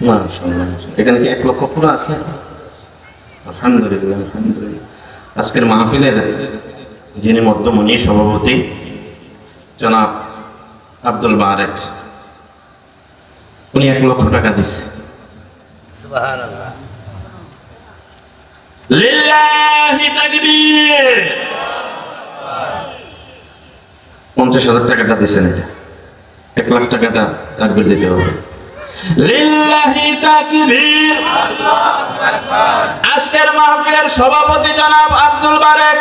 মাশাআল্লাহ। এখানে কি 1 লক্ষ পুরো আছে? আলহামদুলিল্লাহ আলহামদুলিল্লাহ। আজকের মাহফিলের যিনি মধ্যমণি সভাপতি জনাব আব্দুল বারেক, উনি 1 লক্ষ টাকা দিচ্ছে। সুবহানাল্লাহ। লিল্লাহি তাকবীর। 50,000 টাকাটা দিচ্ছেন, এটা 1 লাখ টাকাটা তাকবীর দিতে হবে। লিল্লাহি তাকবীর। আজকের মাহফিলের সভাপতি জনাব আব্দুল বারেক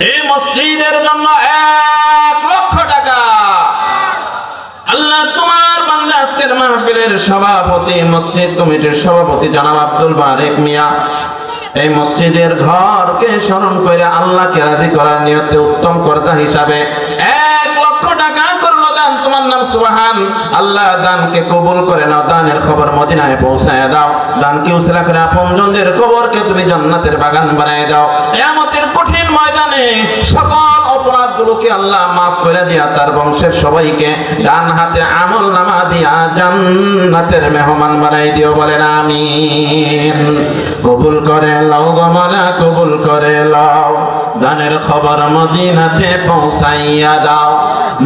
এই মসজিদের জন্য 1 লক্ষ টাকা। আল্লাহ তোমার বান্দা আজকের মাহফিলের সভাপতি, মসজিদ কমিটির সভাপতি জনাব আব্দুল বারেক মিয়া এই মসজিদের ঘরকে স্মরণ করে আল্লাহকে রাজি করার নিয়তে উত্তম কর্তা হিসাবে 1 লক্ষ টাকা করলো দান। তোমার নাম সুবহান। আল্লাহ দানকে কবুল করে নাও, দানের খবর মদিনায় পৌঁছায় দাও, দানকে উসিলা করে আপনজনদের কবরকে তুমি জান্নাতের বাগান বানায় দাও। কিয়ামতের কঠিন ময়দানে সকল অপরাধগুলোকে আল্লাহ মাফ করে দিয়া তার বংশের সবাইকে ডান হাতে আমল নামা দিয়া জান্নাতের মেহমান বানাই দিও, বলেন আমিন। কবুল করে লাও গো মাওলা, কবুল করে লাও, দানের খবর মদিনাতে পৌঁছাইয়া দাও।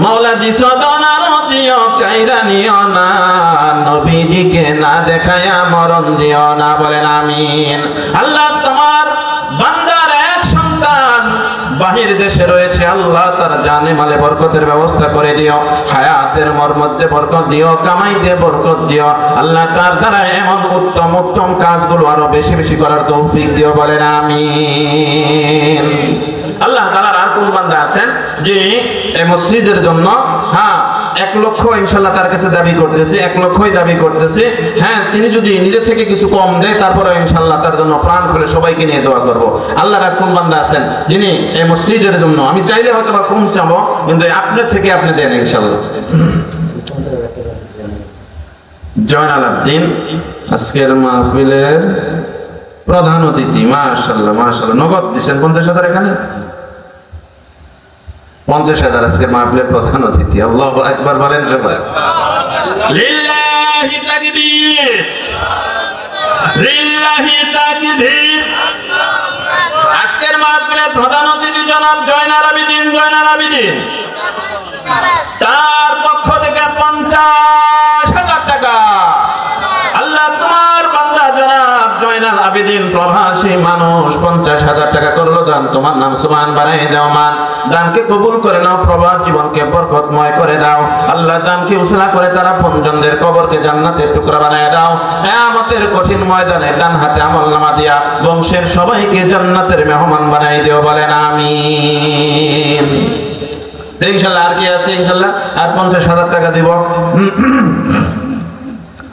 মাওলা জি সদনার দিও, কাইরা নিও না, নবীজিকে না দেখায়া মরণ দিও না, বলেন আমিন। আল্লাহ তোমার বান্দার এক সন্তান বাহির দেশে রয়েছে, আল্লাহ তার জানে মালে বরকতের ব্যবস্থা করে দিও, হায়াতের মধ্যে বরকত দিও, কামাইতে বরকত দিও। আল্লাহ তার দ্বারা এমন উত্তম উত্তম কাজগুলো আরো বেশি বেশি করার তৌফিক দিও, বলেন আমিন। আল্লাহ তাআলার আর কোন বান্দা আছেন যে এই মসজিদের জন্য 1 লক্ষ ইনশাআল্লাহ তার কাছে দাবি করতেছে, 1 লক্ষই দাবি করতেছে। হ্যাঁ, তিনি যদি নিজে থেকে কিছু কম দেয় তারপরে ইনশাআল্লাহ তার জন্য প্রাণ খুলে সবাইকে নিয়ে দোয়া করব। আল্লাহর আর কোন বান্দা আছেন যিনি এই মসজিদের জন্য, আমি চাইলে হয়তো বা কম চাবো, কিন্তু আপনার থেকে আপনি দেন ইনশাআল্লাহ। জয়নাল আবদিন আজকের মাহফিলের প্রধান অতিথি, মাশাআল্লাহ মাশাআল্লাহ। নগদ দিচ্ছেন 50,000, এখানে 50,000 আজকের মাহফিলের প্রধান অতিথি। আল্লাহু আকবার বলেন সবাই। লিল্লাহি তাকবীর, লিল্লাহি তাকবীর। আজকের মাহফিলের প্রধান অতিথি জনাব জয়নাল আবেদিন, তার পক্ষ থেকে 50,000 টাকা। আল্লাহ তোমার বান্দা জনাব জয়নাল আবেদিন প্রবাসী মানুষ 50,000 টাকা করলো দান। তোমার নাম সুবহান বানাই দাও, মান দানকে কবুল করে নাও, প্রবাস জীবনকে বরকতময় করে দাও। আল্লাহ দানকে উসিলা করে তারা আপনজনদের কবরকে জান্নাতের টুকরা বানায় দাও। কিয়ামতের কঠিন ময়দানে ডান হাতে আমলনামা দিয়া বংশের সবাইকে জান্নাতের মেহমান বানাই দিও, বলেন আমিন। ইনশাআল্লাহ আর কি আছে? ইনশাআল্লাহ আর 50,000 টাকা দিব।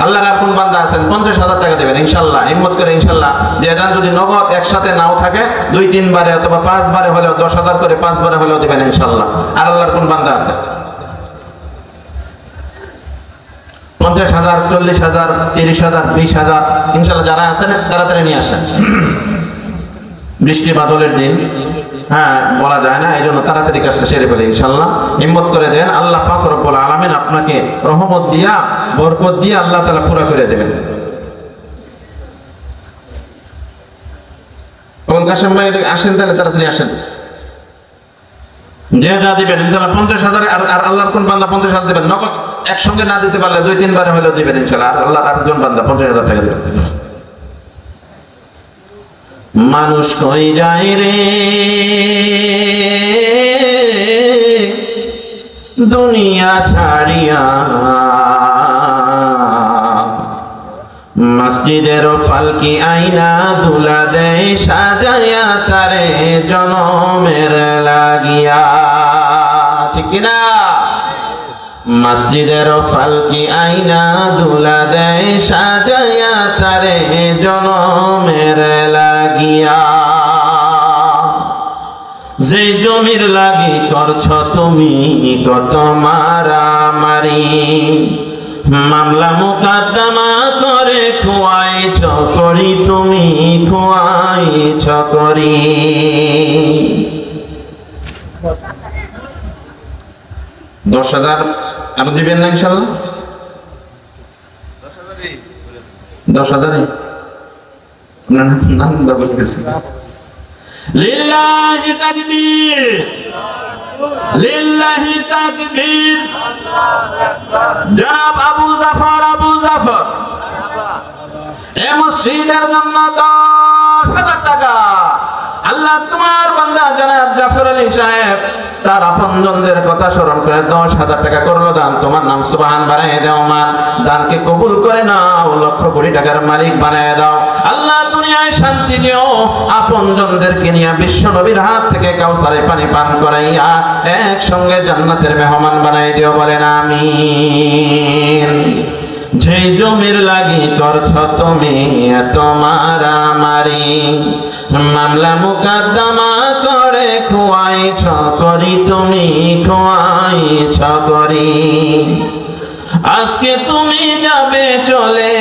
আল্লাহর আর কোন বান্দা আছেন 50,000 টাকা দেবেন ইনশাআল্লাহ, হিম্মত করে ইনশাআল্লাহ দিয়ে যান। যদি নগদ একসাথে নাও থাকে 2-3 বারে অথবা 5 বারে হলেও 10,000 করে 5 বারে হলেও দিবেন ইনশাআল্লাহ। আর আল্লাহর কোন বান্দা আছে 50,000, 40,000, 30,000, 20,000 ইনশাআল্লাহ যারা আছেন তাড়াতাড়ি নিয়ে আসেন। বৃষ্টি বাদলের দিন, হ্যাঁ বলা যায় না, এই জন্য তাড়াতাড়ি কাজটা সেরে ফেলে ইনশাআল্লাহ। হিম্মত করে দেন, আল্লাহ পাক রব্বুল আলামিন আপনাকে রহমত দিয়া বরকত দিয়ে আল্লাহ তাআলা পুরা করে দেবেন। কোন কাশেম ভাই আসেন, তাহলে তাড়াতাড়ি আসেন। যে যা দিবেন ইনশাআল্লাহ 50,000। আর আল্লাহর কোন বান্দা 50,000 দিবেন, নগদ একসঙ্গে না দিতে পারলে 2-3 বারে হলেও দিবেন ইনশাআল্লাহ। আর আল্লাহর আরেকজন বান্দা 50,000 টাকা দিবেন। মানুষ কই যায় রে দুনিয়া ছাড়িয়া, মসজিদের পালকি আইনা দুলা দেয় সাজাইয়া তারে জনমের লাগিয়া, ঠিক কিনা? মসজিদের পালকি আইনা দুলা দেয় সাজাইয়া তারে জনমের লাগিয়া। যে জমির লাগি করছ তুমি কত মারামারি, মামলা মুকদ্দমা করে খুয়াইছ করি তুমি, খুয়াইছ করি। $10,000 আর দিবেন না ইনশাআল্লাহ? 10,000 নাম বলে গেছে লিল্লাহি তাকবীর লিল্লাহি তাকবীর জনাব আবু জাফর এই মসজিদের জন্য 10,000 টাকা আল্লাহ তোমার বান্দা জনাব জাফর আলী সাহেব তার আপনজনদের কথা স্মরণ করে 10,000 টাকা করলো দান। তোমার নাম সুবহান বানায় দাও মান, দানকে কবুল করে নাও, লক্ষ কোটি টাকার মালিক বানায় দাও। আল্লাহ দুনিয়ায় শান্তি দিও, আপনজনদেরকে নিয়ে বিশ্ব নবীর হাত থেকে কাউসারে পানি পান করাইয়া একসঙ্গে জান্নাতের মেহমান বানাই দিও, বলেন আমিন। যেই জমির লাগি করছ তুমি এত মারামারি, মামলা মুকদ্দমা করে খুয়াইছ করি তুমি খুয়াইছ করি, আজকে তুমি যাবে চলে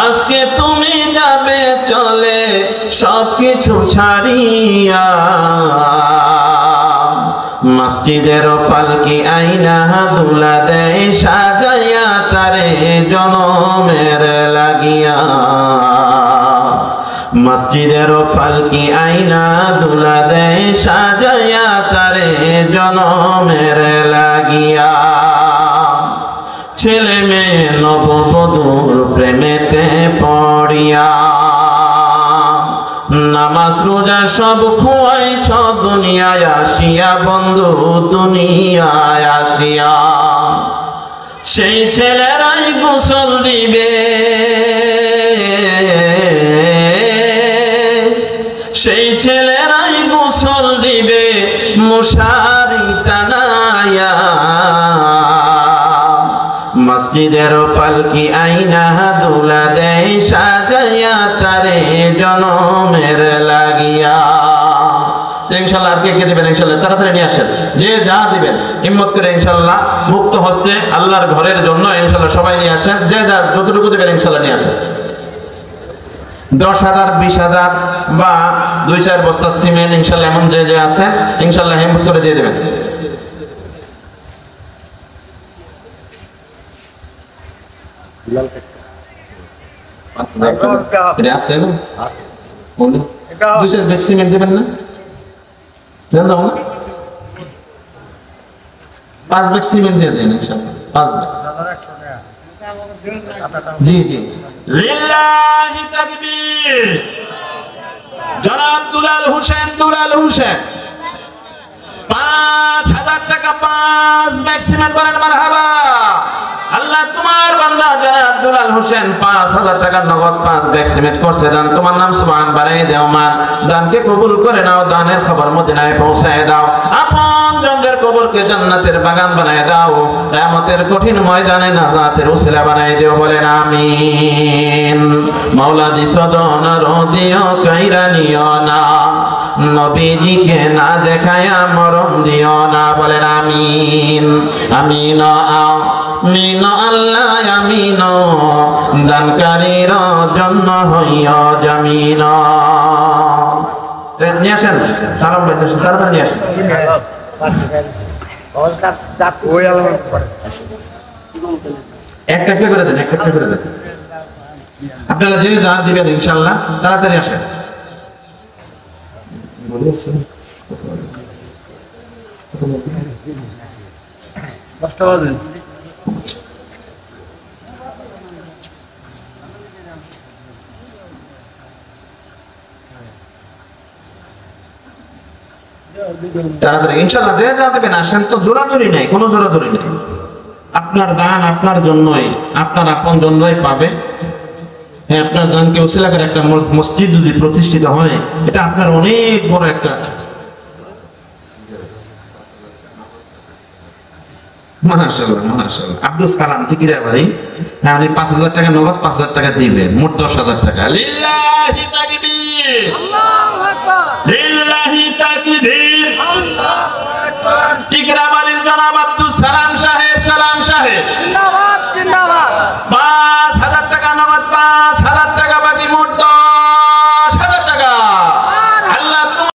আজকে তুমি যাবে চলে সবকিছু ছাড়িয়া, মসজিদের পালকি আইনা দুলা দেয় সাজাইয়া তারে জনমের লাগিয়া, মসজিদের পালকি আইনা দুলা দেয় সাজাইয়া তারে জনমের লাগিয়া, ছেলে মেয়ে নববধূর প্রেমেতে পড়িয়া, নামাজ রোজা সব খুয়াইছ দুনিয়ায় আসিয়া, বন্ধু দুনিয়ায় আসিয়া, সেই ছেলেরাই গোসল দিবে, সেই ছেলেরাই গোসল দিবে মশারি টানায়া, মসজিদের পালকি আইনা দুলা দেয় সাজাইয়া তারে জনমের লাগিয়া। ইনশাআল্লাহ আর কে কে দিবেন ইনশাআল্লাহ তাড়াতাড়ি নিয়ে আসেন, যে যা দিবেন হিম্মত করে ইনশাআল্লাহ মুক্ত হস্তে আল্লাহর ঘরের জন্য ইনশাআল্লাহ সবাই নিয়ে আসেন, যে যা যতটুকু দিবেন ইনশাআল্লাহ নিয়ে আসেন। 10,000 20,000 বা 2-4 বস্তা সিমেন্ট ইনশাআল্লাহ এমন যে যে আছে ইনশাআল্লাহ হিম্মত করে দিয়ে দিবেন। এটা আছে না? বলুন 2-4 ব্যাগ সিমেন্ট দিবেন না? দেন দাও না? 5 ব্যাগ সিমেন্ট দিয়ে দেন ইনশাআল্লাহ, 5 ব্যাগ। জি জি লিল্লাহি তাকবীর। জনাব দুলাল হোসেন 5,000 টাকা 5 ব্যাগ সিমেন্ট বলেন মারহাবা। আল্লাহ তোমার বান্দা জনাব দুলাল হোসেন 5,000 টাকা নগদ 5 ব্যাগ সিমেন্ট করছে দান। তোমার নাম সুবহান বাড়াই দাও মান, দানকে কবুল করে নাও, দানের খবর মদিনায় পৌঁছায় দাও, আপন জনদের কবরকে জান্নাতের বাগান বানায় দাও, কিয়ামতের কঠিন ময়দানে নাজাতের উসিলা বানায় দিও, বলেন আমিন। মাওলা দি সদন রদিও কাইরা নিও না, নবীজিকে না দেখায়া মরম দিও না, বলেন আমিন। আমিন আমিন আল্লাহ আমিন, দানকারীর জন্য হইয়া জামিন। নিয়ে আসেন সালাম ভাই, তাড়াতাড়ি নিয়ে আসেন। একটা একটা করে দেন, একটা একটা করে দেন। আপনারা যে যা দিবেন ইনশাআল্লাহ তাড়াতাড়ি আসেন। তাড়াতাড়ি ইনশাআল্লাহ যে যা দেবেন আসেন, তো জোরাজুরি নাই, কোনো জোরাজুরি নেই। আপনার দান আপনার জন্যই, আপনার আপন জন্যই পাবে। হ্যাঁ, আপনার দানকে উসিলা করে একটা মসজিদ যদি প্রতিষ্ঠিত হয়, এটা আপনার অনেক বড় একটা মাশাআল্লাহ মাশাআল্লাহ। আব্দুল সালাম টিকিরা বাড়ি, হ্যাঁ উনি 5,000 টাকা নগদ 5,000 টাকা দিবেন, মোট 10,000 টাকা। লিল্লাহি তাকবীর, আল্লাহু আকবার, লিল্লাহি তাকবীর, আল্লাহু আকবার। টিকিরা বাড়ির জনাব আব্দুল সালাম সাহেব, সালাম সাহেব জিন্দাবাদ জিন্দাবাদ। 5,000 টাকা নগদ, 5,000 টাকা বাকি, মোট